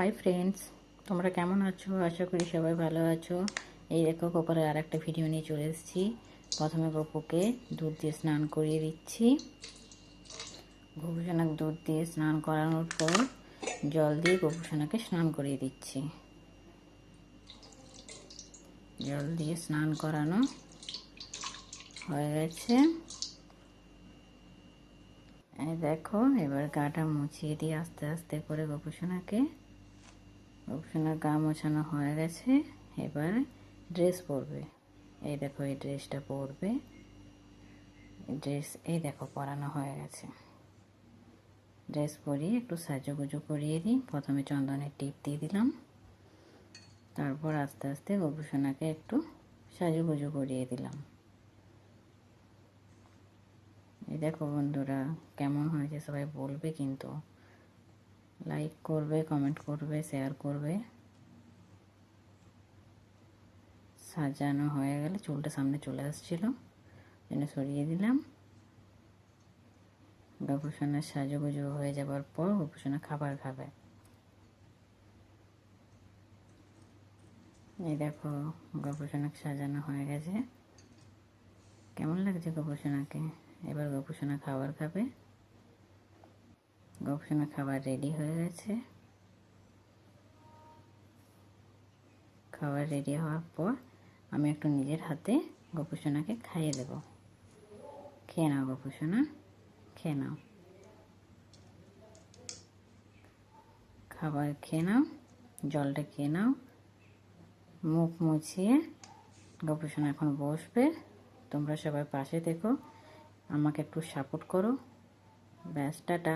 Hi friends, তোমরা কেমন আছো? আশা করি সবাই ভালো আছো। এই দেখো গোপালের আর একটা ভিডিও নিয়ে চলে এসেছি। প্রথমে গপুকে দুধ দিয়ে স্নান করিয়ে দিচ্ছি। গপুসোনাকে দুধ দিয়ে স্নান করানোর পর জল দিয়ে গপুসোনাকে স্নান করিয়ে দিচ্ছি। জল দিয়ে স্নান করানো হয়ে গেছে। এই দেখো, এবার গাটা মুছিয়ে দিয়ে আস্তে আস্তে করে গপুসোনাকে। গপুসোনার গা মোছানো হয়ে গেছে। এবার ড্রেস পরবে। এই দেখো, এই ড্রেসটা পরবে। ড্রেস এই দেখো পরানো হয়ে গেছে। ড্রেস পরিয়ে একটু সাজুগুজু করিয়ে দিই। প্রথমে চন্দনের টিপ দিয়ে দিলাম, তারপর আস্তে আস্তে গপুসোনাকে একটু সাজুগুজু করিয়ে দিলাম। এই দেখো বন্ধুরা, কেমন হয়েছে সবাই বলবে কিন্তু। লাইক করবে, কমেন্ট করবে, শেয়ার করবে। সাজানো হয়ে গেলে চুলটা সামনে চলে আসছিল, জন্য সরিয়ে দিলাম। গপুসোনার সাজুগুজু হয়ে যাবার পর গপুসোনা খাবার খাবে। এই দেখো, গপুসোনাকে সাজানো হয়ে গেছে। কেমন লাগছে গপুসোনাকে? এবার গপুসোনা খাবার খাবে। গপুসোনা খাবার রেডি হয়ে গেছে। খাবার রেডি হওয়ার পর আমি একটু নিজের হাতে গপুসোনাকে খাইয়ে দেব। খেয়ে নাও গপুসোনা, খেয়ে নাও। খাবার খেয়ে নাও, জলটা খেয়ে নাও। মুখ মুছিয়ে গপুসোনা এখন বসবে। তোমরা সবাই পাশে থেকো, আমাকে একটু সাপোর্ট করো। ব্যাস, টাটা।